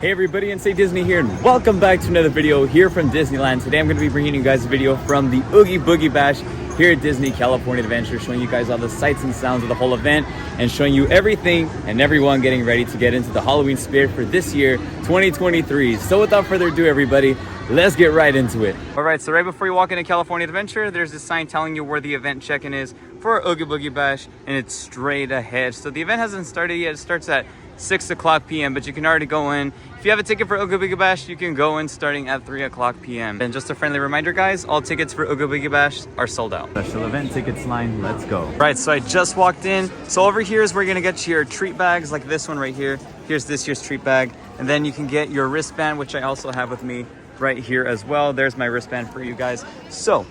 Hey everybody, and Say Disney here, and welcome back to another video here from Disneyland. Today I'm going to be bringing you guys a video from the Oogie Boogie Bash here at Disney California Adventure, showing you guys all the sights and sounds of the whole event and showing you everything and everyone getting ready to get into the Halloween spirit for this year, 2023. So without further ado, everybody, let's get right into it. All right, so right before you walk into California Adventure, there's this sign telling you where the event check-in is for Oogie Boogie Bash, and it's straight ahead. So the event hasn't started yet. It starts at 6 o'clock p.m., but you can already go in. If you have a ticket for Oogie Boogie Bash, you can go in starting at 3 o'clock p.m. And just a friendly reminder, guys, all tickets for Oogie Boogie Bash are sold out. Special event tickets line, let's go. Right, so I just walked in. So over here is where you're gonna get your treat bags, like this one right here. Here's this year's treat bag. And then you can get your wristband, which I also have with me right here as well. There's my wristband for you guys. So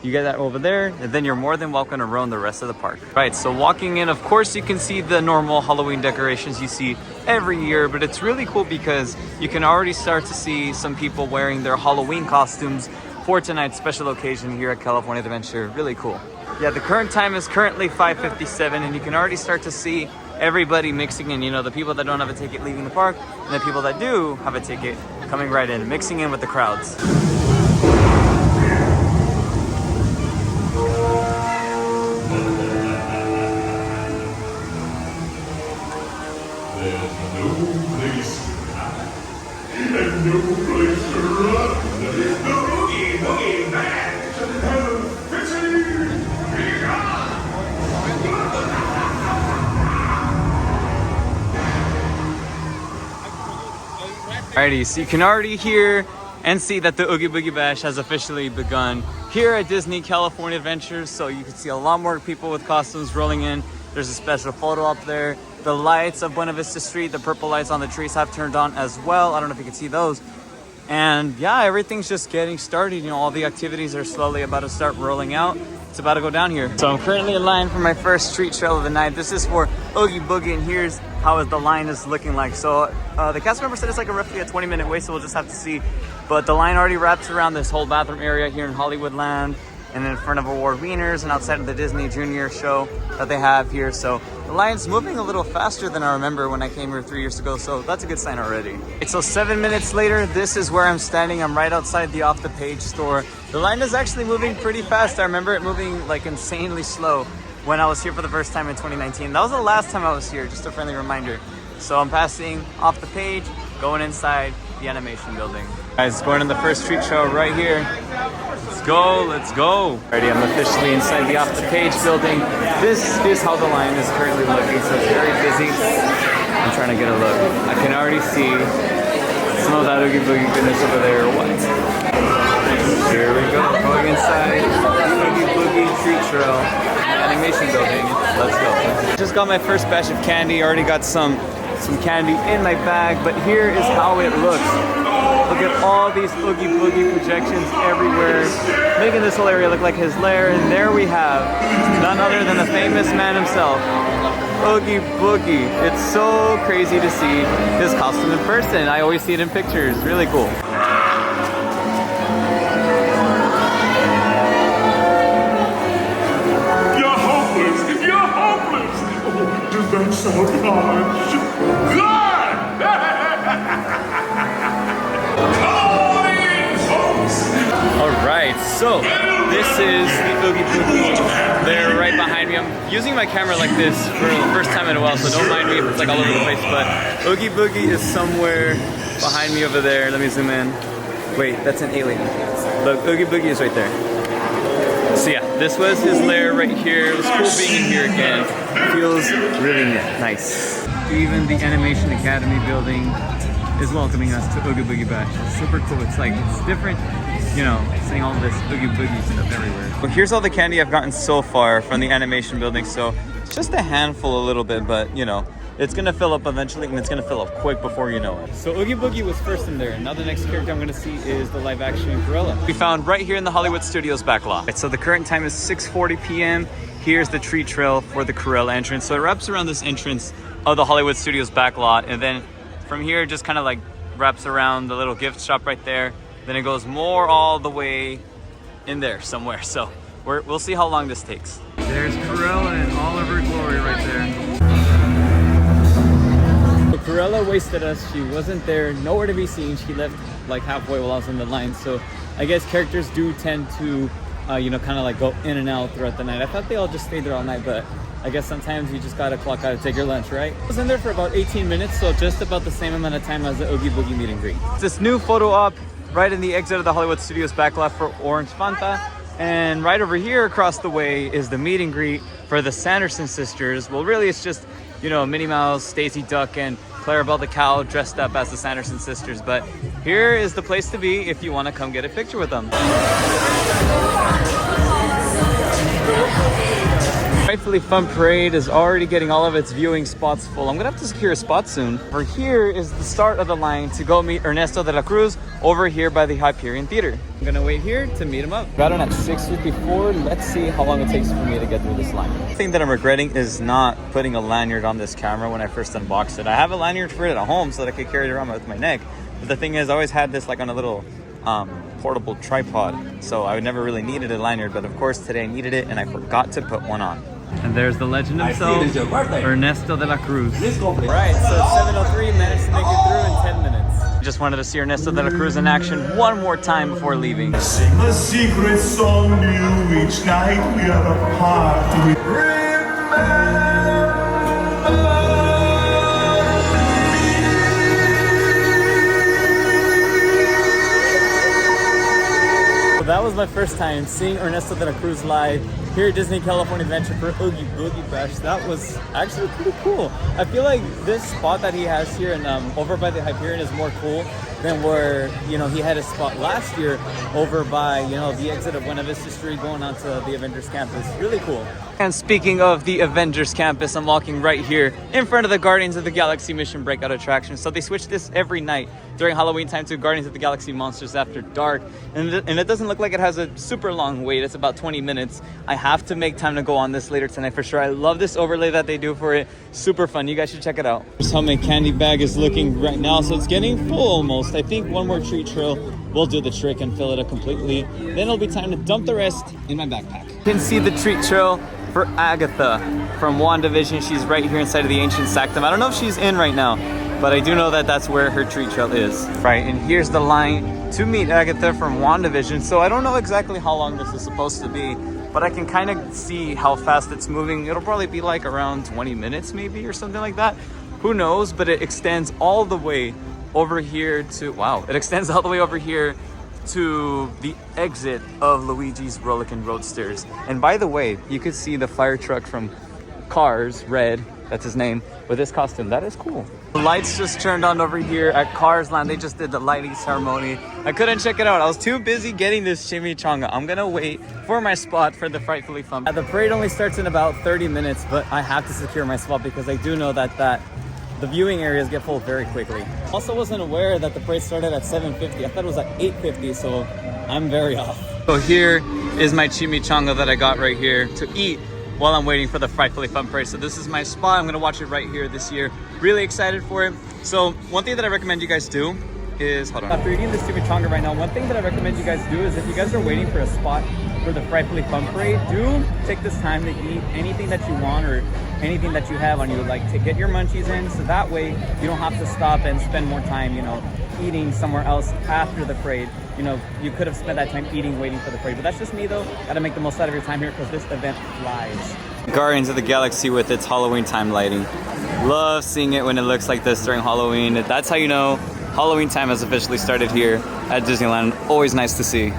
you get that over there, and then you're more than welcome to roam the rest of the park. Right, so walking in, of course, you can see the normal Halloween decorations you see every year, but it's really cool because you can already start to see some people wearing their Halloween costumes for tonight's special occasion here at California Adventure. Really cool. Yeah, the current time is currently 5:57, and you can already start to see everybody mixing in. You know, the people that don't have a ticket leaving the park, and the people that do have a ticket coming right in, mixing in with the crowds. No place to run. The Oogie Boogie Bash and Alrighty, so you can already hear and see that the Oogie Boogie Bash has officially begun here at Disney California Adventures. So you can see a lot more people with costumes rolling in. There's a special photo up there. The lights of Buena Vista Street, the purple lights on the trees have turned on as well. I don't know if you can see those. And yeah, everything's just getting started. You know, all the activities are slowly about to start rolling out. It's about to go down here. So I'm currently in line for my first street trail of the night. This is for Oogie Boogie, and here's how the line is looking like. So the cast member said it's like roughly a 20-minute wait, so we'll just have to see. But the line already wraps around this whole bathroom area here in Hollywoodland, and in front of Award Wieners and outside of the Disney Junior show that they have here. So the line's moving a little faster than I remember when I came here 3 years ago, so that's a good sign already. So 7 minutes later, this is where I'm standing. I'm right outside the Off the Page store. The line is actually moving pretty fast. I remember it moving like insanely slow when I was here for the first time in 2019. That was the last time I was here, just a friendly reminder. So I'm passing Off the Page, going inside the animation building. Guys, going on the first street show right here. Let's go, let's go. Alrighty, I'm officially inside the Off the Page building. This is how the line is currently looking, so it's very busy. I'm trying to get a look. I can already see some of that Oogie Boogie goodness over there. What? Here we go, going inside the Oogie Boogie treat trail animation building. Let's go. Just got my first batch of candy. Already got some candy in my bag, but here is how it looks. Look at all these Oogie Boogie projections everywhere, making this whole area look like his lair. And there we have none other than the famous man himself, Oogie Boogie. It's so crazy to see his costume in person. I always see it in pictures. Really cool. You're hopeless. You're hopeless. Oh, does that sound harsh? Good. Alright, so this is the Oogie Boogie. They're right behind me. I'm using my camera like this for the first time in a while, so don't mind me if it's like all over the place, but Oogie Boogie is somewhere behind me over there. Let me zoom in. Wait, that's an alien. Look, Oogie Boogie is right there. So yeah, this was his lair right here. It was cool being in here again. It feels really nice. Even the Animation Academy building is welcoming us to Oogie Boogie Bash. It's super cool. It's like, it's different, you know, seeing all this Oogie Boogie stuff everywhere. Well, here's all the candy I've gotten so far from the animation building. So it's just a handful a little bit, but you know, it's gonna fill up eventually, and it's gonna fill up quick before you know it. So Oogie Boogie was first in there. Now the next character I'm gonna see is the live action gorilla. We found right here in the Hollywood Studios back lot. Right, so the current time is 6:40 p.m. Here's the treat trail for the Corella entrance. So it wraps around this entrance of the Hollywood Studios back lot, and then from here just kind of like wraps around the little gift shop right there. Then it goes more all the way in there somewhere. So we'll see how long this takes. There's Corella in all of her glory right there. So Corella slow wasted us. She wasn't there, nowhere to be seen. She left like halfway while I was in the line. So I guess characters do tend to, you know, kind of like go in and out throughout the night. I thought they all just stayed there all night, but I guess sometimes you just gotta clock out to take your lunch, right? I was in there for about 18 minutes, so just about the same amount of time as the Oogie Boogie meet and greet. This new photo op right in the exit of the Hollywood Studios back left for Orange Fanta. And right over here across the way is the meet and greet for the Sanderson sisters. Well, really it's just, you know, Minnie Mouse, Stacy Duck, and Clarabelle the cow dressed up as the Sanderson sisters. But here is the place to be if you want to come get a picture with them. Rightfully Fun Parade is already getting all of its viewing spots full. I'm gonna have to secure a spot soon. For here is the start of the line to go meet Ernesto de la Cruz over here by the Hyperion Theater. I'm gonna wait here to meet him up. Got on at 6:54. Let's see how long it takes for me to get through this line. The thing that I'm regretting is not putting a lanyard on this camera when I first unboxed it. I have a lanyard for it at home so that I could carry it around with my neck. But the thing is, I always had this like on a little portable tripod, so I never really needed a lanyard. But of course today I needed it and I forgot to put one on. And there's the legend himself, Ernesto de la Cruz. Right, so 7:03, managed to make it through in 10 minutes. Just wanted to see Ernesto de la Cruz in action one more time before leaving. Sing a secret song to you each night we are apart. Remember. That was my first time seeing Ernesto de la Cruz live here at Disney California Adventure for Oogie Boogie Bash. That was actually pretty cool. I feel like this spot that he has here and over by the Hyperion is more cool than where, you know, he had his spot last year over by, you know, the exit of Buena Vista Street going onto the Avengers campus. Really cool. And speaking of the Avengers campus, I'm walking right here in front of the Guardians of the Galaxy Mission Breakout attraction. So they switch this every night during Halloween time to Guardians of the Galaxy Monsters After Dark. And it doesn't look like it has a super long wait. It's about 20 minutes. I have to make time to go on this later tonight for sure. I love this overlay that they do for it. Super fun. You guys should check it out. Here's how my candy bag is looking right now. So it's getting full almost. I think one more treat trail will do the trick and fill it up completely. Then it'll be time to dump the rest in my backpack. You can see the treat trail for Agatha from WandaVision. She's right here inside of the Ancient Sanctum. I don't know if she's in right now, but I do know that that's where her treat trail is. Right, and here's the line to meet Agatha from WandaVision. So I don't know exactly how long this is supposed to be, but I can kind of see how fast it's moving. It'll probably be like around 20 minutes maybe or something like that. Who knows, but it extends all the way over here to, wow, it extends all the way over here to the exit of Luigi's Rollickin' Roadsters. And by the way, you could see the fire truck from Cars, Red, that's his name, with his costume. That is cool. The lights just turned on over here at Cars Land. They just did the lighting ceremony. I couldn't check it out. I was too busy getting this chimichanga. I'm gonna wait for my spot for the Frightfully Fun. The parade only starts in about 30 minutes, but I have to secure my spot because I do know that the viewing areas get full very quickly. Also wasn't aware that the parade started at 7:50. I thought it was like 8:50, so I'm very off. So here is my chimichanga that I got right here to eat while I'm waiting for the Frightfully Fun Parade. So this is my spot. I'm gonna watch it right here this year. Really excited for it. So one thing that I recommend you guys do is, hold on. After eating this chimichanga right now, one thing that I recommend you guys do is if you guys are waiting for a spot for the Frightfully Fun Parade, do take this time to eat anything that you want or anything that you have on you, like to get your munchies in, so that way you don't have to stop and spend more time, you know, eating somewhere else after the parade. You know, you could have spent that time eating, waiting for the parade. But that's just me though. Gotta make the most out of your time here because this event flies. Guardians of the Galaxy with its Halloween time lighting. Love seeing it when it looks like this during Halloween. That's how you know Halloween time has officially started here at Disneyland. Always nice to see.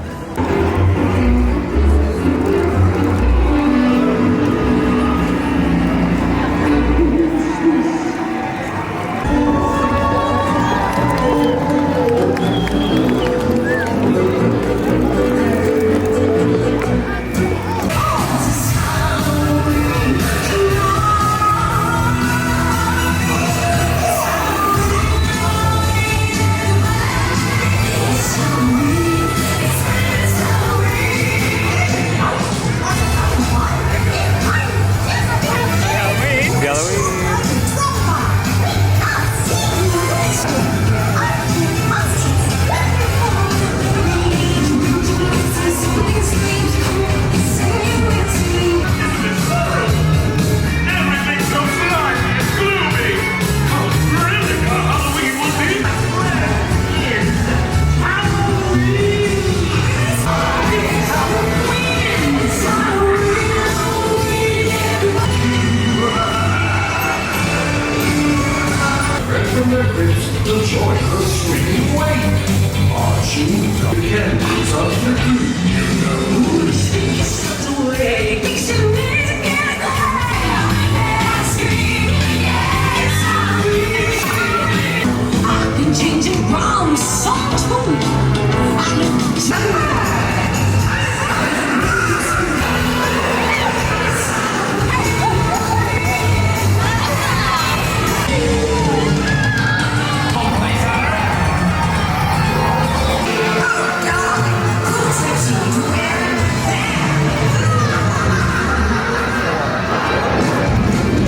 Join her swinging wave. Arching again, it's up to you know who is the way. I've been changing round so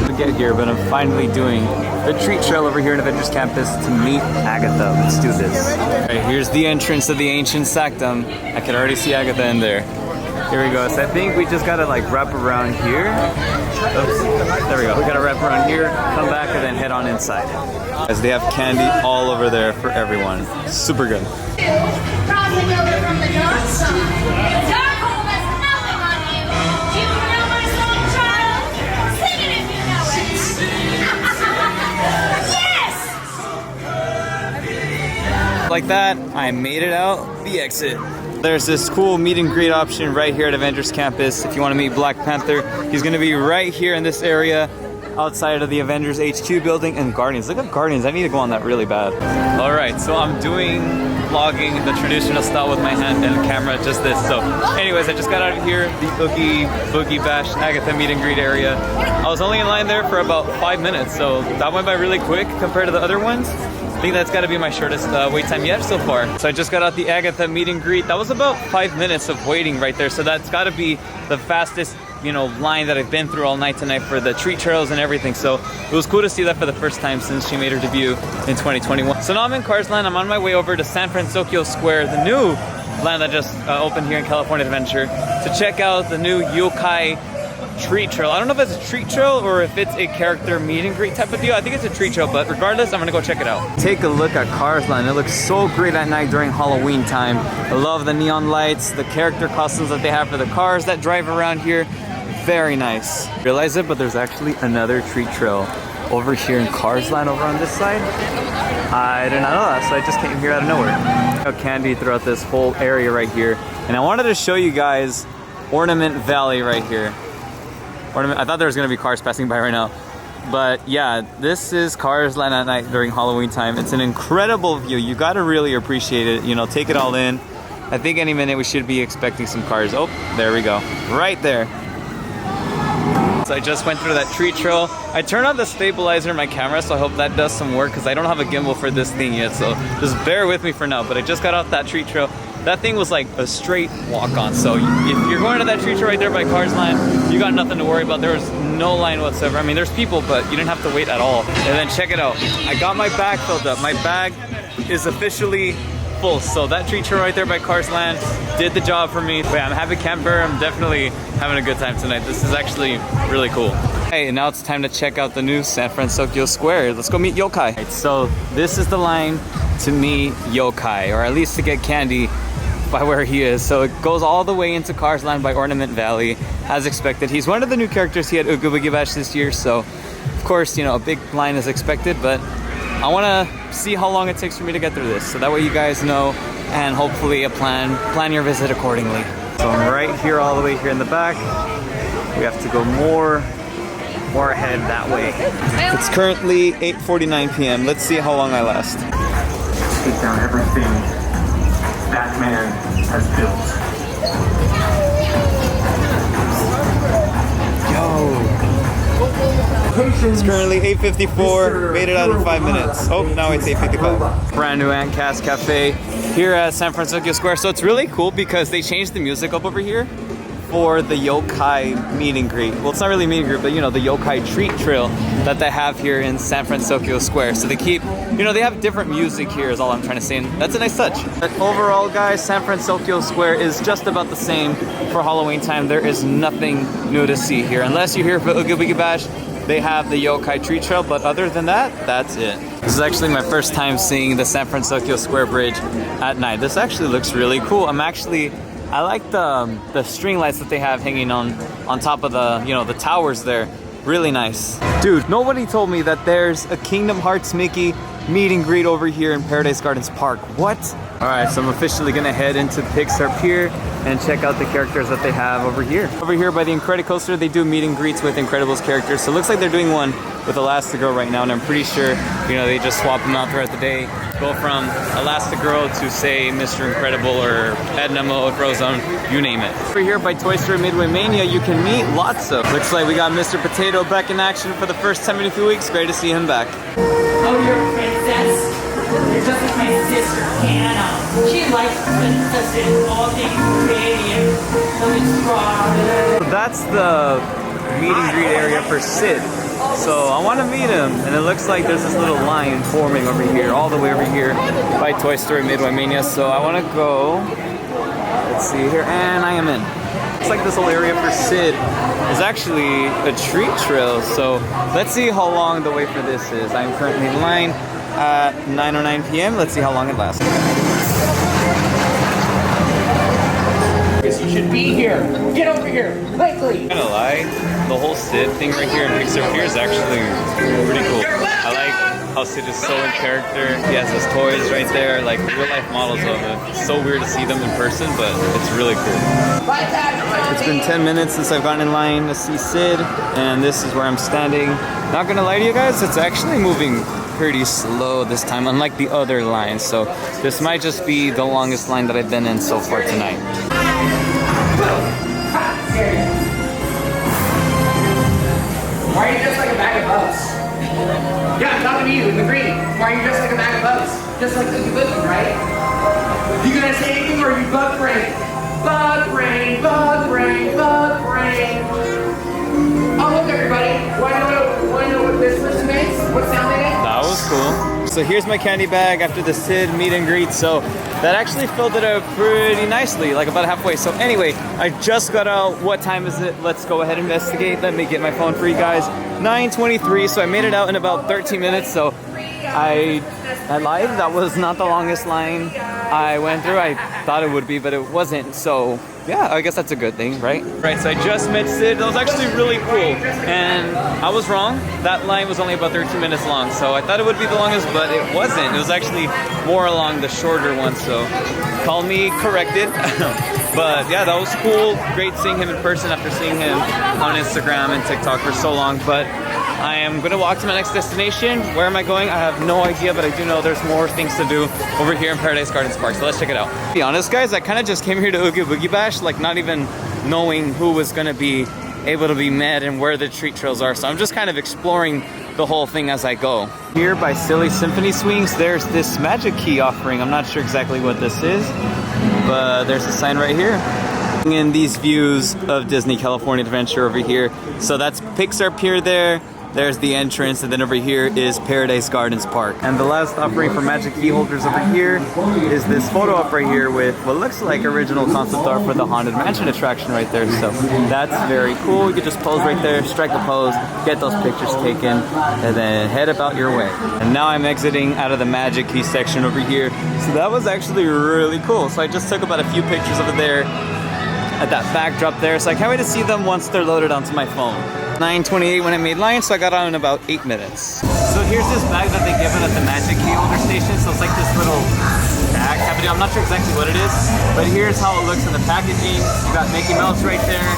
to get here, but I'm finally doing the treat trail over here in Avengers campus to meet Agatha. Let's do this. All right, here's the entrance of the ancient Sactum. I can already see Agatha in there. Here we go. So I think we just gotta like wrap around here. Oops. There we go. We gotta wrap around here, come back, and then head on inside. As they have candy all over there for everyone. Super good. Crossing over from the north side. Darkhold has nothing on you. Do you know my song, child? Sing it if you know it. Yes! Like that, I made it out the exit. There's this cool meet and greet option right here at Avengers campus. If you want to meet Black Panther, he's going to be right here in this area outside of the Avengers HQ building and Guardians. Look at Guardians. I need to go on that really bad. All right, so I'm doing vlogging the traditional style with my hand and camera, just this. So anyways, I just got out of here, the Oogie Boogie Bash Agatha meet and greet area. I was only in line there for about 5 minutes, so that went by really quick compared to the other ones. I think that's got to be my shortest wait time yet so far. So I just got out the Agatha meet and greet. That was about 5 minutes of waiting right there. So that's got to be the fastest, you know, line that I've been through all night tonight for the treat trails and everything. So it was cool to see that for the first time since she made her debut in 2021. So now I'm in Cars Land. I'm on my way over to San Francisco Square, the new land that just opened here in California Adventure, to check out the new yokai treat trail. I don't know if it's a treat trail or if it's a character meet and greet type of deal. I think it's a treat trail, but regardless, I'm gonna go check it out. Take a look at Cars Land. It looks so great at night during Halloween time. I love the neon lights, the character costumes that they have for the cars that drive around here. Very nice. Realize it, but there's actually another treat trail over here in Cars Land over on this side. I did not know that, so I just came here out of nowhere. Candy throughout this whole area right here. And I wanted to show you guys Ornament Valley right here. I thought there was gonna be cars passing by right now. But yeah, this is Cars Land at night during Halloween time. It's an incredible view. You gotta really appreciate it. You know, take it all in. I think any minute we should be expecting some cars. Oh, there we go. Right there. So I just went through that treat trail. I turned on the stabilizer in my camera, so I hope that does some work because I don't have a gimbal for this thing yet. So just bear with me for now. But I just got off that treat trail. That thing was like a straight walk-on. So if you're going to that treat trail right there by Cars Land, you got nothing to worry about. There was no line whatsoever. I mean, there's people, but you didn't have to wait at all. And then check it out. I got my bag filled up. My bag is officially full. So that treat trail right there by Cars Land did the job for me. But yeah, I'm a happy camper. I'm definitely having a good time tonight. This is actually really cool. Hey, and now it's time to check out the new San Francisco Square. Let's go meet Yokai. Right, so this is the line to meet Yokai, or at least to get candy by where he is. So it goes all the way into Cars Land by Ornament Valley, as expected. He's one of the new characters here at Oogie Boogie Bash this year, so of course, you know, a big line is expected, but I want to see how long it takes for me to get through this, so that way you guys know, and hopefully plan your visit accordingly. So I'm right here, all the way here in the back. We have to go more ahead that way. It's currently 8:49 p.m. Let's see how long I last. Take down everything that man has built. It's currently 8:54, made it out in 5 minutes. Oh, now it's 8:55. Brand new Antcast Cafe here at San Francisco Square. So it's really cool because they changed the music up over here for the yokai meet and greet. Well, it's not really meet and greet, but you know, the yokai treat trail that they have here in San Francisco Square. So they keep, you know, they have different music here is all I'm trying to say, and that's a nice touch. But overall, guys, San Francisco Square is just about the same for Halloween time. There is nothing new to see here. Unless you're here for Oogie Boogie Bash, they have the yokai treat trail, but other than that, that's it. This is actually my first time seeing the San Francisco Square Bridge at night. This actually looks really cool. I like the string lights that they have hanging on top of the, you know, the towers there. really nice. Dude, nobody told me that there's a Kingdom Hearts Mickey meet and greet over here in Paradise Gardens Park. What? All right, so I'm officially gonna head into Pixar Pier and check out the characters that they have over here. Over here by the Incredicoaster, they do meet and greets with Incredibles characters. So it looks like they're doing one with Elastigirl right now, and I'm pretty sure, you know, they just swap them out throughout the day. Go from Elastigirl to, say, Mr. Incredible or Edna Mode, Frozone, you name it. Over here by Toy Story Midway Mania, you can meet lots of. Looks like we got Mr. Potato back in action for the first time in a few weeks. Great to see him back. Oh, you're a princess? You're just like my sister, Hannah. She likes princesses, all things creative. So that's the meet and greet area for Sid. So I want to meet him, and it looks like there's this little line forming over here, all the way over here by Toy Story Midway Mania. So I want to go, let's see here, and I am in. Looks like this whole area for Sid is actually a treat trail. So let's see how long the wait for this is. I'm currently in line at 9:09 p.m. Let's see how long it lasts. You should be here. Get over here, quickly. I'm not gonna lie, the whole Sid thing right here in Pixar Pier is actually pretty cool. I like how Sid is so in character. He has his toys right there, like real life models of it. It's so weird to see them in person, but it's really cool. It's been 10 minutes since I've gotten in line to see Sid, and this is where I'm standing. Not gonna lie to you guys, it's actually moving pretty slow this time, unlike the other lines. So this might just be the longest line that I've been in so far tonight. Why are you dressed like a bag of bugs? Yeah, I'm talking to you in the green. Why are you dressed like a bag of bugs? Just like Oogie Boogie, right? You gonna say anything or are you bug brain? Bug brain, bug brain, bug brain. Oh, look, everybody. Want to know what this person makes? What sound they make? That was cool. So here's my candy bag after the Sid meet and greet. So that actually filled it up pretty nicely, like about halfway. So anyway, I just got out. What time is it? Let's go ahead and investigate. Let me get my phone for you guys. 9:23, so I made it out in about 13 minutes. So I lied. That was not the longest line I went through. I thought it would be, but it wasn't. So yeah, I guess that's a good thing, right? Right, so I just met Sid. That was actually really cool. And I was wrong. That line was only about 13 minutes long. So I thought it would be the longest, but it wasn't. It was actually more along the shorter one. So call me corrected. But yeah, that was cool. Great seeing him in person after seeing him on Instagram and TikTok for so long. But I am gonna walk to my next destination. Where am I going? I have no idea, but I do know there's more things to do over here in Paradise Gardens Park. So let's check it out. To be honest, guys, I kind of just came here to Oogie Boogie Bash, like not even knowing who was gonna be able to be met and where the treat trails are. So I'm just kind of exploring the whole thing as I go. Here by Silly Symphony Swings, there's this magic key offering. I'm not sure exactly what this is, but there's a sign right here. In these views of Disney California Adventure over here. So that's Pixar Pier there. There's the entrance, and then over here is Paradise Gardens Park. And the last offering for magic key holders over here is this photo op right here with what looks like original concept art for the Haunted Mansion attraction right there. So that's very cool. You can just pose right there, strike a pose, get those pictures taken, and then head about your way. And now I'm exiting out of the magic key section over here. So that was actually really cool. So I just took about a few pictures over there at that backdrop there. So I can't wait to see them once they're loaded onto my phone. 9:28 when I made line, so I got out in about 8 minutes. So here's this bag that they give it at the magic key holder station. So it's like this little bag cavity. I'm not sure exactly what it is, but here's how it looks in the packaging. You got Mickey Mouse right there.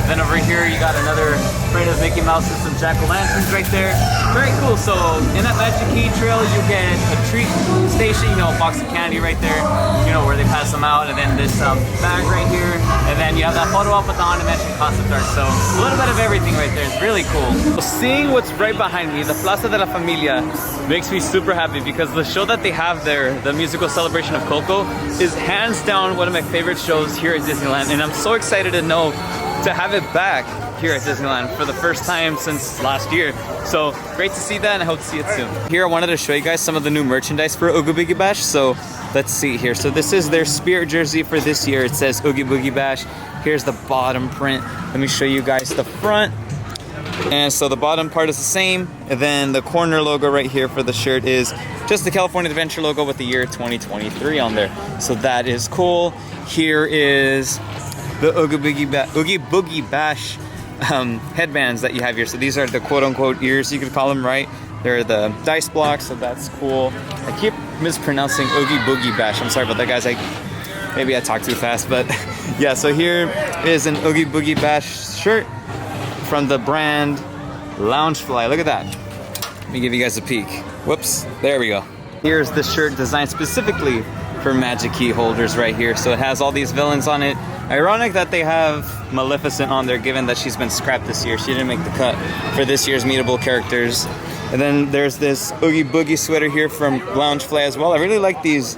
Then over here you got another frame of Mickey Mouse and some jack-o'-lanterns right there. Very cool. So in that magic key trail you get a treat station, you know, a box of candy right there, you know, where they pass them out, and then this bag right here, and then you have that photo op with the Haunted Mansion concept art. So a little bit of everything right there. It's really cool. So seeing what's right behind me, the Plaza de la Familia, makes me super happy because the show that they have there, the musical celebration of Coco, is hands down one of my favorite shows here at Disneyland, and I'm so excited to have it back here at Disneyland for the first time since last year. So great to see that, and I hope to see it soon. Here I wanted to show you guys some of the new merchandise for Oogie Boogie Bash. So let's see here. So this is their Spirit jersey for this year. It says Oogie Boogie Bash. Here's the bottom print. Let me show you guys the front. And so the bottom part is the same, and then the corner logo right here for the shirt is just the California Adventure logo with the year 2023 on there. So that is cool. Here is the Oogie Boogie Bash headbands that you have here. So these are the quote-unquote ears, you could call them, right? They're the dice blocks, so that's cool. I keep mispronouncing Oogie Boogie Bash. I'm sorry about that, guys. Maybe I talk too fast, but yeah. So here is an Oogie Boogie Bash shirt from the brand Loungefly. Look at that. Let me give you guys a peek. Whoops, there we go. Here's the shirt designed specifically for Magic Key holders right here. So it has all these villains on it. Ironic that they have Maleficent on there, given that she's been scrapped this year. She didn't make the cut for this year's meetable characters. And then there's this Oogie Boogie sweater here from Loungefly as well. I really like these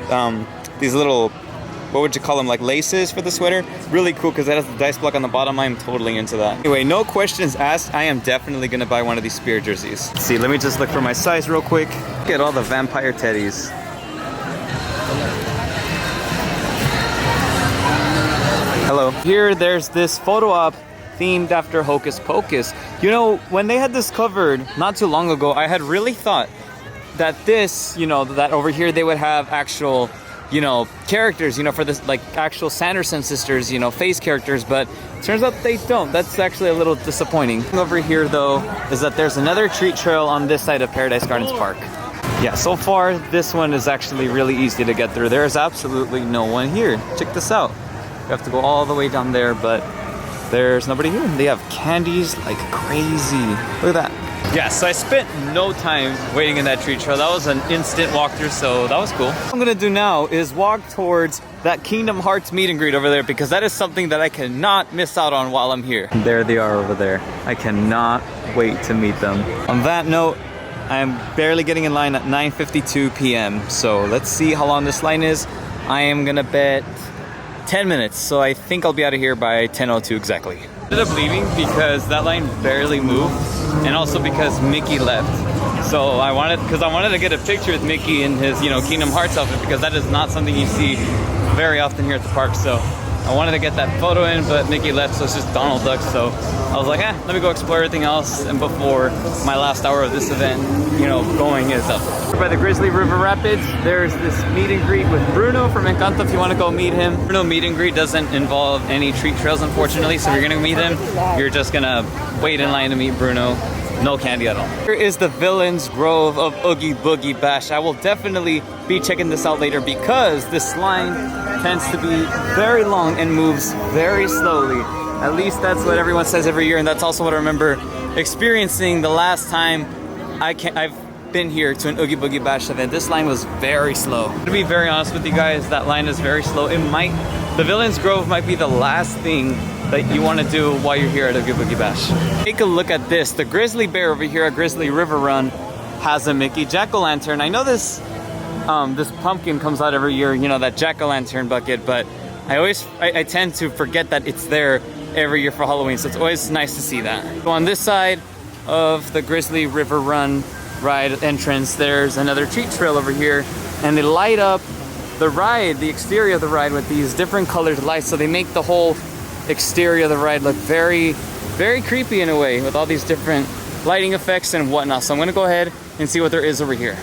little, what would you call them, like laces for the sweater. Really cool because it has the dice block on the bottom. I'm totally into that. Anyway, no questions asked. I am definitely gonna buy one of these Spear jerseys. Let's see, let me just look for my size real quick. Look at all the vampire teddies. Hello. Here, there's this photo op themed after Hocus Pocus. You know, when they had this covered not too long ago, I had really thought that this, you know, that over here they would have actual, you know, characters, you know, for this, like actual Sanderson sisters, you know, face characters, but turns out they don't. That's actually a little disappointing. Over here, though, is that there's another treat trail on this side of Paradise Gardens Park. Yeah, so far, this one is actually really easy to get through. There's absolutely no one here. Check this out. You have to go all the way down there, but there's nobody here. They have candies like crazy. Look at that. Yeah, so I spent no time waiting in that treat trail. That was an instant walkthrough, so that was cool. What I'm gonna do now is walk towards that Kingdom Hearts meet and greet over there, because that is something that I cannot miss out on while I'm here. There they are over there. I cannot wait to meet them. On that note, I'm barely getting in line at 9:52 p.m. So let's see how long this line is. I am gonna bet 10 minutes, so I think I'll be out of here by 10:02 exactly. I ended up leaving because that line barely moved, and also because Mickey left. So I wanted to get a picture with Mickey in his, you know, Kingdom Hearts outfit, because that is not something you see very often here at the park. So I wanted to get that photo in, but Mickey left, so it's just Donald Duck. So I was like, let me go explore everything else, and before my last hour of this event, you know, going is up. By the Grizzly River Rapids, there's this meet and greet with Bruno from Encanto if you want to go meet him. Bruno meet and greet doesn't involve any treat trails, unfortunately, so if you're gonna meet him, you're just gonna wait in line to meet Bruno. No candy at all. Here is the Villains Grove of Oogie Boogie Bash. I will definitely be checking this out later, because this line tends to be very long and moves very slowly. At least that's what everyone says every year, and that's also what I remember experiencing the last time I've been here to an Oogie Boogie Bash event. This line was very slow. To be very honest with you guys, that line is very slow. The Villains Grove might be the last thing that you want to do while you're here at Oogie Boogie Bash. Take a look at this. The Grizzly Bear over here at Grizzly River Run has a Mickey Jack-o'-lantern. I know this pumpkin comes out every year, you know, that Jack-o'-lantern bucket, but I tend to forget that it's there every year for Halloween, so it's always nice to see that. So on this side of the Grizzly River Run ride entrance, there's another treat trail over here, and they light up the ride, the exterior of the ride, with these different colored lights, so they make the whole exterior of the ride look very, very creepy in a way, with all these different lighting effects and whatnot. So I'm gonna go ahead and see what there is over here.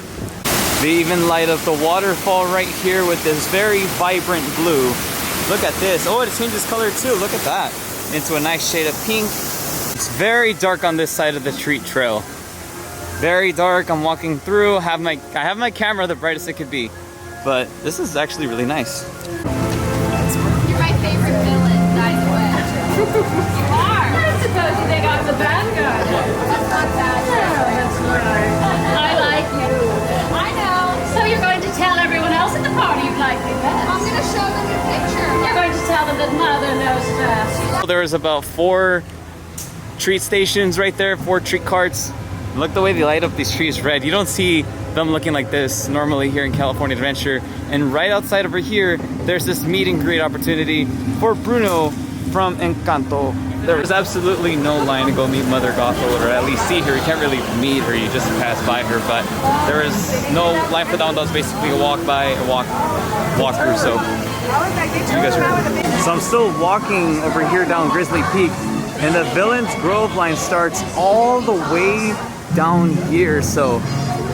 They even light up the waterfall right here with this very vibrant blue. Look at this. Oh, it changes color too. Look at that. Into a nice shade of pink. It's very dark on this side of the treat trail. Very dark. I'm walking through. I have my camera the brightest it could be, but this is actually really nice. You're my favorite villain, by the way. You are. I suppose you think I'm the bad guy. That's not bad. That's right. I like you. I know. So you're going to tell everyone else at the party you like me best. I'm going to show them your picture. You're going to tell them that Mother knows best. There was about 4 treat stations right there, 4 treat carts. Look the way they light up these trees red. You don't see them looking like this normally here in California Adventure. And right outside over here, there's this meet and greet opportunity for Bruno from Encanto. There was absolutely no line to go meet Mother Gothel, or at least see her. You can't really meet her, you just pass by her, but there is no line for that one. That was basically a walk by, a walk through, so you guys are. So I'm still walking over here down Grizzly Peak, and the Villains Grove line starts all the way down here. So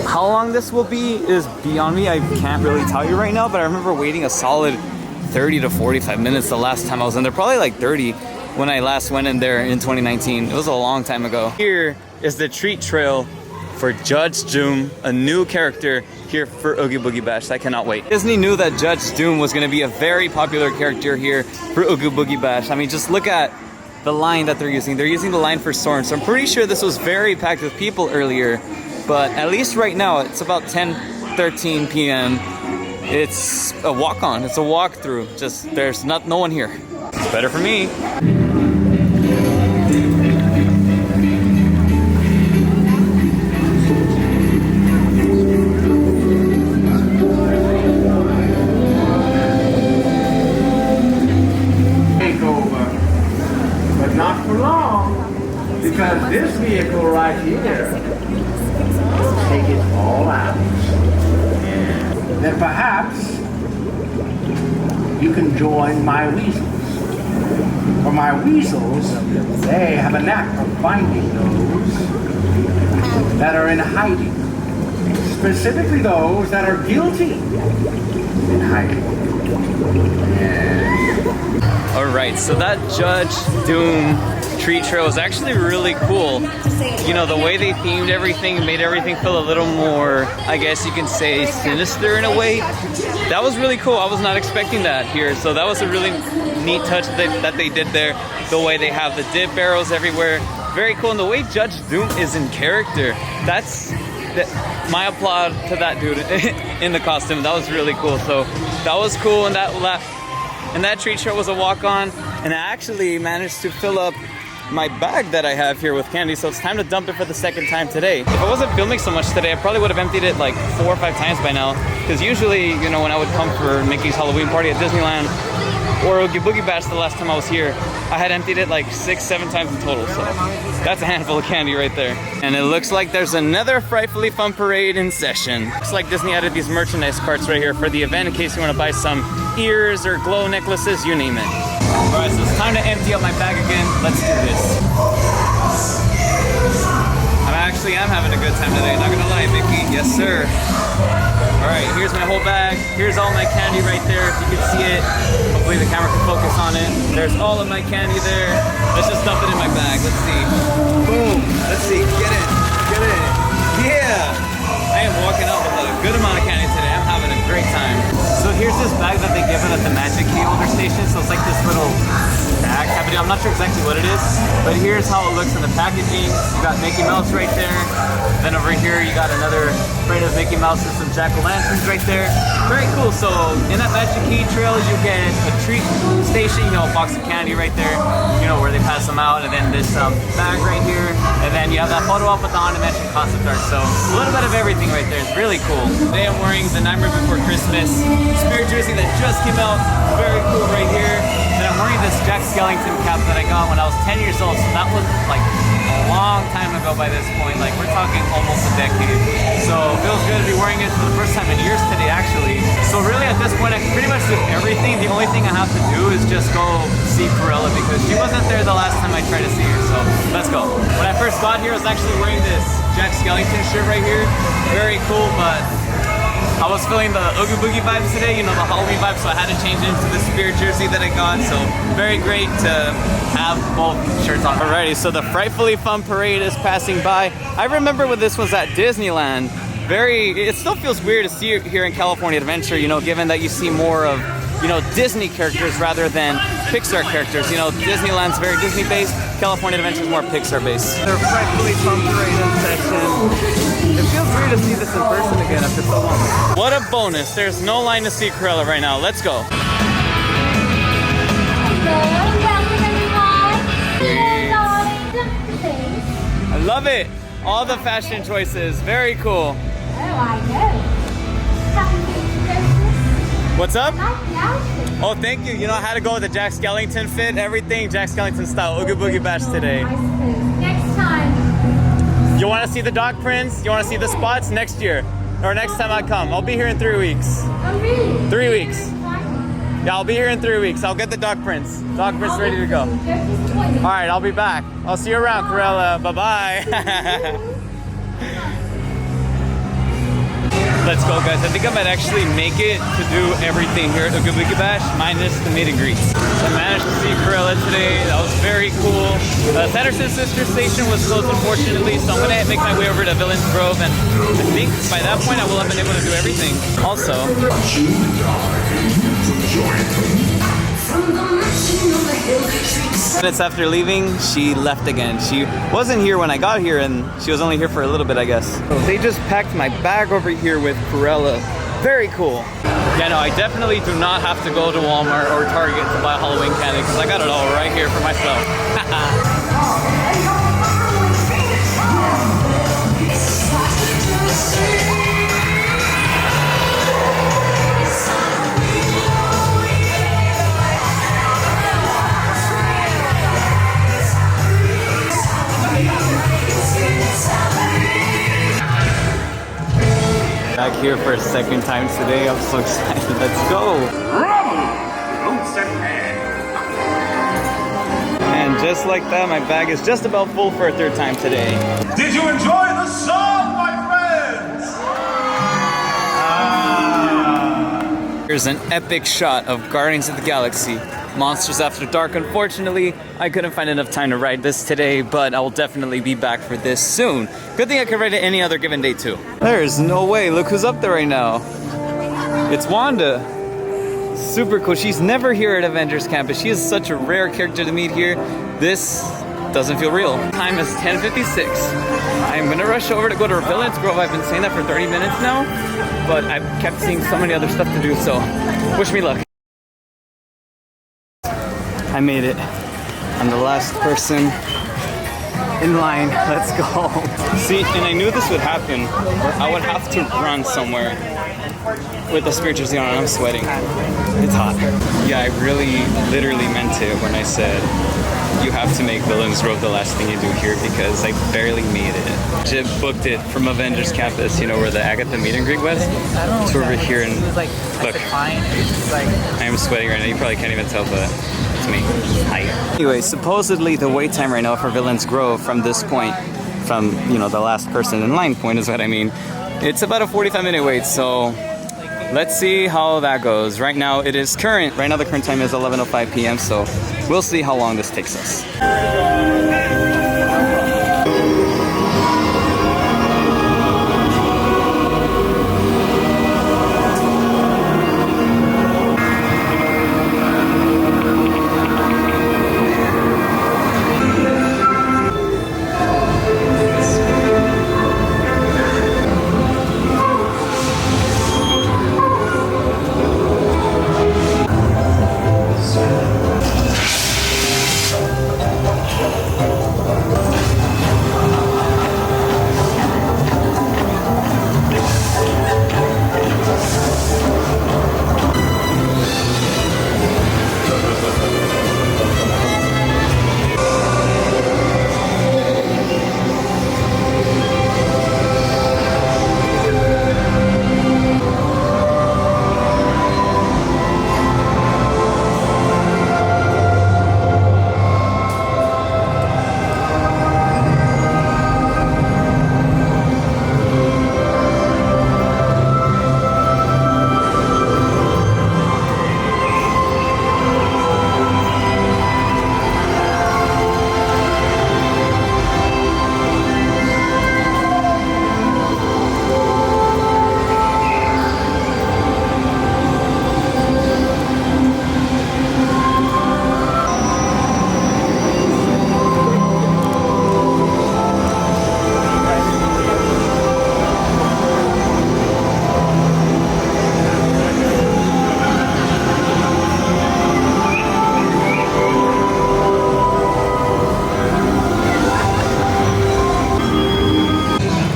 how long this will be is beyond me. I can't really tell you right now, but I remember waiting a solid 30 to 45 minutes the last time I was in there, probably like 30. when I last went in there in 2019. It was a long time ago. Here is the treat trail for Judge Doom, a new character here for Oogie Boogie Bash. I cannot wait. Disney knew that Judge Doom was going to be a very popular character here for Oogie Boogie Bash. I mean, just look at the line that they're using. They're using the line for Soren. So I'm pretty sure this was very packed with people earlier, but at least right now it's about 10:13 p.m. It's a walk-on. It's a walk-through. Just there's no one here. It's better for me. Not for long, because this vehicle right here will take it all out. Then perhaps you can join my weasels. For my weasels, they have a knack of finding those that are in hiding. Specifically those that are guilty in hiding. Alright, so that Judge Doom treat trail is actually really cool. You know, the way they themed everything made everything feel a little more, I guess you can say, sinister in a way. That was really cool. I was not expecting that here. So that was a really neat touch that they did there. The way they have the dip barrels everywhere. Very cool. And the way Judge Doom is in character. My applaud to that dude in the costume. That was really cool. So that was cool. And that treat trail was a walk-on, and I actually managed to fill up my bag that I have here with candy, so it's time to dump it for the second time today. If I wasn't filming so much today, I probably would have emptied it like 4 or 5 times by now, because usually, you know, when I would come for Mickey's Halloween party at Disneyland or Oogie Boogie Bash the last time I was here, I had emptied it like 6-7 times in total, so that's a handful of candy right there. And it looks like there's another Frightfully Fun parade in session. Looks like Disney added these merchandise carts right here for the event in case you want to buy some ears or glow necklaces, you name it. Alright, so it's time to empty out my bag again. Let's do this. I'm having a good time today, not gonna lie, Mickey. Yes, sir. Alright, here's my whole bag. Here's all my candy right there, if you can see it. Hopefully the camera can focus on it. There's all of my candy there. Let's just dump it in my bag. Let's see. Boom. Let's see. Get it. Get it. Yeah. I am walking up with a good amount of candy today. I'm having a great time. So here's this bag that they give it at the Magic Key Holder station. So it's like this little bag type of deal. I'm not sure exactly what it is, but here's how it looks in the packaging. You got Mickey Mouse right there. Then over here you got another frame of Mickey Mouse and some jack-o'-lanterns right there. Very cool. So in that Magic Key trail you get a treat station, you know, a box of candy right there, you know, where they pass them out, and then this bag right here, and then you have that photo op with the Haunted Mansion concept art. So a little bit of everything right there. It's really cool. Today I'm wearing the Nightmare Before Christmas spirit jersey that just came out. Very cool right here. And I'm wearing this Jack Skellington cap that I got when I was 10 years old. So that was like a long time ago by this point. Like we're talking almost a decade. So it feels good to be wearing it for the first time in years today, actually. So really at this point I can pretty much do everything. The only thing I have to do is just go see Cruella because she wasn't there the last time I tried to see her. So let's go. When I first got here I was actually wearing this Jack Skellington shirt right here. Very cool, but I was feeling the Oogie Boogie vibes today, you know, the Halloween vibes, so I had to change into the spirit jersey that I got. So very great to have both shirts on. Alrighty, so the Frightfully Fun parade is passing by. I remember when this was at Disneyland. It still feels weird to see it here in California Adventure, you know, given that you see more of, you know, Disney characters rather than Pixar characters. You know, Disneyland's very Disney-based, California Adventure is more Pixar-based. The Frightfully Fun parade in session. It feels weird to see this in person again after so long. What a bonus. There's no line to see Cruella right now. Let's go. I love it. All the fashion choices. Very cool. Oh, I know. Happy What's up? I like the outfit. Oh, thank you. You know, I had to go with the Jack Skellington fit. Everything Jack Skellington style. Oogie Boogie Bash today. I suppose. Next time. You want to see the dog prints? You want to see the spots? Next year. Or next time I come. I'll be here in 3 weeks. Oh, really? 3 weeks. Yeah, I'll be here in 3 weeks. I'll get the dog prints. Dog prints ready to go. All right, I'll be back. I'll see you around, Cruella. Bye-bye. Let's go, guys. I think I might actually make it to do everything here at Oogie Boogie Bash, minus the meet and greets. So I managed to see Corella today. That was very cool. Sanderson's sister station was closed, unfortunately, so I'm gonna make my way over to Villains Grove, and I think by that point I will have been able to do everything. Also, minutes after leaving, she left again. She wasn't here when I got here, and she was only here for a little bit, I guess. So they just packed my bag over here with Corella. Very cool. Yeah, no, I definitely do not have to go to Walmart or Target to buy Halloween candy because I got it all right here for myself. Back here for a second time today. I'm so excited. Let's go. And just like that, my bag is just about full for a third time today. Did you enjoy the song, my friends? Here's an epic shot of Guardians of the Galaxy, Monsters After Dark. Unfortunately, I couldn't find enough time to ride this today, but I will definitely be back for this soon. Good thing I could ride it any other given day too. There's no way. Look who's up there right now. It's Wanda. Super cool. She's never here at Avengers Campus. She is such a rare character to meet here. This doesn't feel real. Time is 10:56. I'm gonna rush over to go to Villains Grove. I've been saying that for 30 minutes now, but I've kept seeing so many other stuff to do, so wish me luck. I made it. I'm the last person in line. Let's go. See, and I knew this would happen, or I would have to run somewhere with the spirit jersey on and I'm sweating. It's hot. Yeah, I really literally meant it when I said you have to make Villains Grove the last thing you do here because I barely made it. Jib booked it from Avengers Campus, you know, where the Agatha meet and greet was. It's over here and look, I am sweating right now. You probably can't even tell, but it's me. Hi. Anyway, supposedly the wait time right now for Villains Grove from this point, from, you know, the last person in line point is what I mean. It's about a 45-minute wait, so let's see how that goes. Right now it is current. Right now the current time is 11:05 p.m. So we'll see how long this takes us.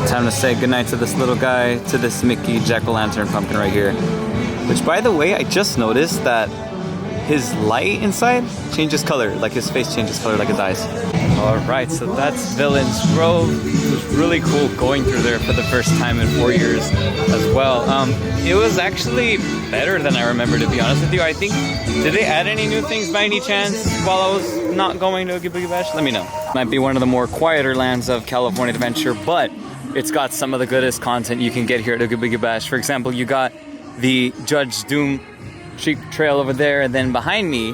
Time to say goodnight to this little guy, to this Mickey jack-o'-lantern pumpkin right here. Which, by the way, I just noticed that his light inside changes color, like his face changes color like his eyes. Alright, so that's Villains Grove. It was really cool going through there for the first time in 4 years as well. It was actually better than I remember, to be honest with you. I think, did they add any new things by any chance while I was not going to Oogie Boogie Bash? Let me know. Might be one of the more quieter lands of California Adventure, but it's got some of the goodest content you can get here at Oogie Boogie Bash. For example, you got the Judge Doom Sheep Trail over there, and then behind me,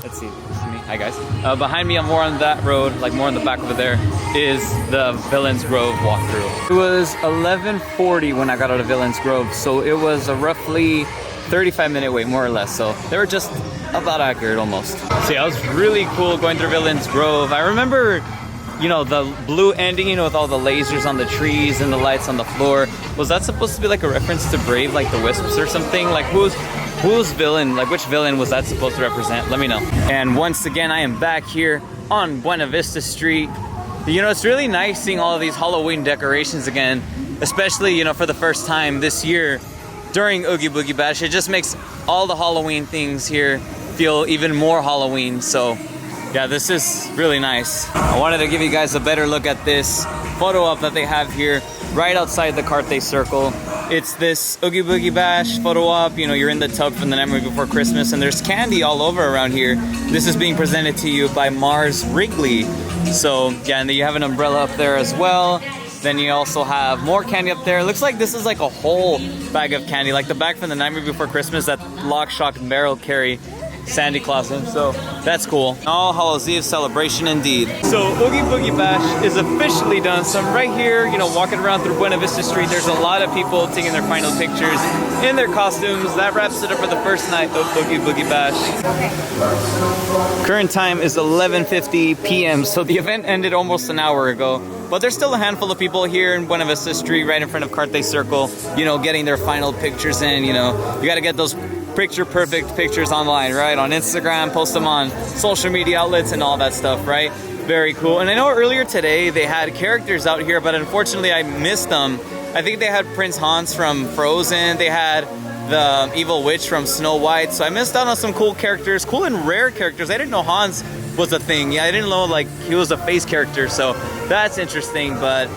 let's see, this is me. Hi guys. Behind me, I'm more on that road, like more in the back over there, is the Villains Grove walkthrough. It was 11:40 when I got out of Villains Grove, so it was a roughly 35-minute wait, more or less. So they were just about accurate almost. So yeah, it was really cool going through Villains Grove. I remember, you know, the blue ending, you know, with all the lasers on the trees and the lights on the floor. Was that supposed to be like a reference to Brave, like the Wisps or something? Like who's villain, like which villain was that supposed to represent? Let me know. And once again, I am back here on Buena Vista Street. You know, it's really nice seeing all of these Halloween decorations again, especially, you know, for the first time this year during Oogie Boogie Bash. It just makes all the Halloween things here feel even more Halloween. So yeah, this is really nice. I wanted to give you guys a better look at this photo op that they have here right outside the Carthay Circle. It's this Oogie Boogie Bash photo op. You know, you're in the tub from the Nightmare Before Christmas, and there's candy all over around here. This is being presented to you by Mars Wrigley. So yeah, and then you have an umbrella up there as well. Then you also have more candy up there. It looks like this is like a whole bag of candy, like the bag from the Nightmare Before Christmas that Lock, Shock, and Barrel carry Sandy Claus in. So that's cool. All Hallows Eve celebration indeed. So Oogie Boogie Bash is officially done. So I'm right here, you know, walking around through Buena Vista Street. There's a lot of people taking their final pictures in their costumes. That wraps it up for the first night of Oogie Boogie Bash. Current time is 11:50 p.m. So the event ended almost an hour ago. But there's still a handful of people here in Buena Vista Street, right in front of Carthay Circle, you know, getting their final pictures in. You know, you got to get those picture perfect pictures online, right? On Instagram, post them on social media outlets and all that stuff, right? Very cool. And I know earlier today they had characters out here, but unfortunately I missed them. I think they had Prince Hans from Frozen. They had the Evil Witch from Snow White. So I missed out on some cool characters, cool and rare characters. I didn't know Hans was a thing. Yeah, I didn't know like he was a face character. So that's interesting. But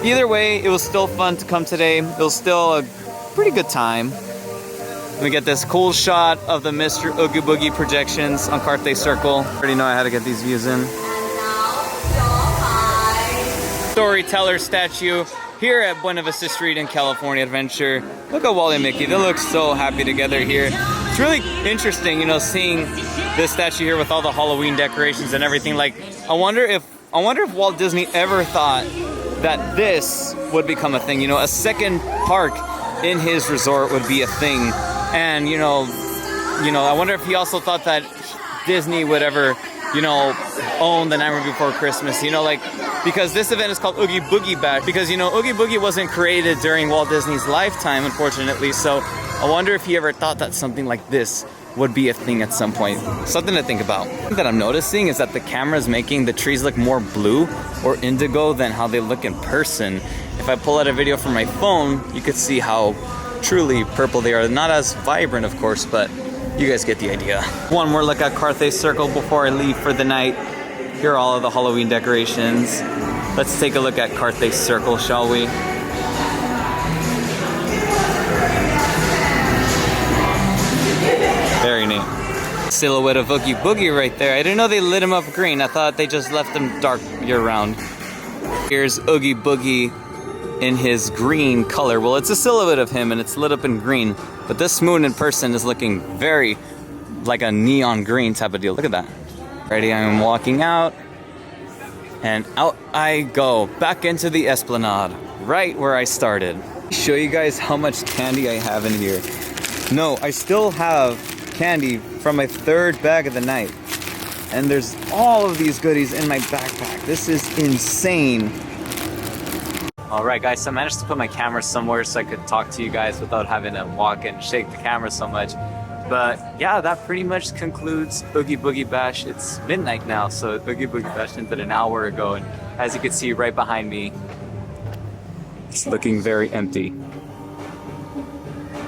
either way, it was still fun to come today. It was still a pretty good time. We get this cool shot of the Mr. Oogie Boogie projections on Carthay Circle. I already know I had to get these views in. Storyteller statue here at Buena Vista Street in California Adventure. Look at Wally and Mickey. They look so happy together here. It's really interesting, you know, seeing this statue here with all the Halloween decorations and everything. Like, I wonder if Walt Disney ever thought that this would become a thing. You know, a second park in his resort would be a thing. And you know, I wonder if he also thought that Disney would ever, you know, own the Nightmare Before Christmas. You know, like, because this event is called Oogie Boogie Bash because, you know, Oogie Boogie wasn't created during Walt Disney's lifetime, unfortunately. So I wonder if he ever thought that something like this would be a thing at some point. Something to think about. One thing that I'm noticing is that the camera's making the trees look more blue or indigo than how they look in person. If I pull out a video from my phone, you could see how truly purple they are. Not as vibrant, of course, but you guys get the idea. One more look at Carthay Circle before I leave for the night. Here are all of the Halloween decorations. Let's take a look at Carthay Circle, shall we? Very neat. Silhouette of Oogie Boogie right there. I didn't know they lit him up green. I thought they just left him dark year-round. Here's Oogie Boogie in his green color. Well, it's a silhouette of him and it's lit up in green, but this moon in person is looking very like a neon green type of deal. Look at that. Ready, I am walking out, and out I go back into the Esplanade, right where I started. Show you guys how much candy I have in here. No, I still have candy from my third bag of the night, and there's all of these goodies in my backpack. This is insane. Alright guys, so I managed to put my camera somewhere so I could talk to you guys without having to walk and shake the camera so much. But yeah, that pretty much concludes Oogie Boogie Bash. It's midnight now, so Oogie Boogie Bash ended an hour ago, and as you can see right behind me, it's looking very empty.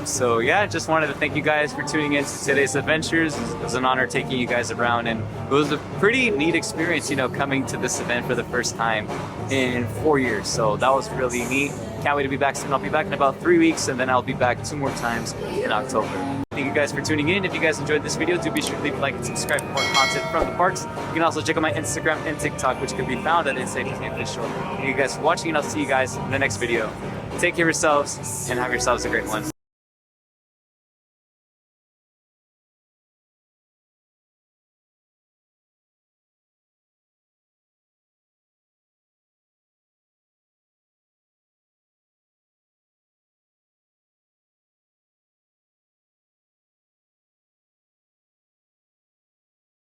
So yeah, just wanted to thank you guys for tuning in to today's adventures. It was an honor taking you guys around, and it was a pretty neat experience, you know, coming to this event for the first time in 4 years. So that was really neat. Can't wait to be back soon. I'll be back in about 3 weeks, and then I'll be back 2 more times in October. Thank you guys for tuning in. If you guys enjoyed this video, do be sure to leave a like and subscribe for more content from the parks. You can also check out my Instagram and TikTok, which can be found at Insane Disney Official. Thank you guys for watching, and I'll see you guys in the next video. Take care of yourselves and have yourselves a great one.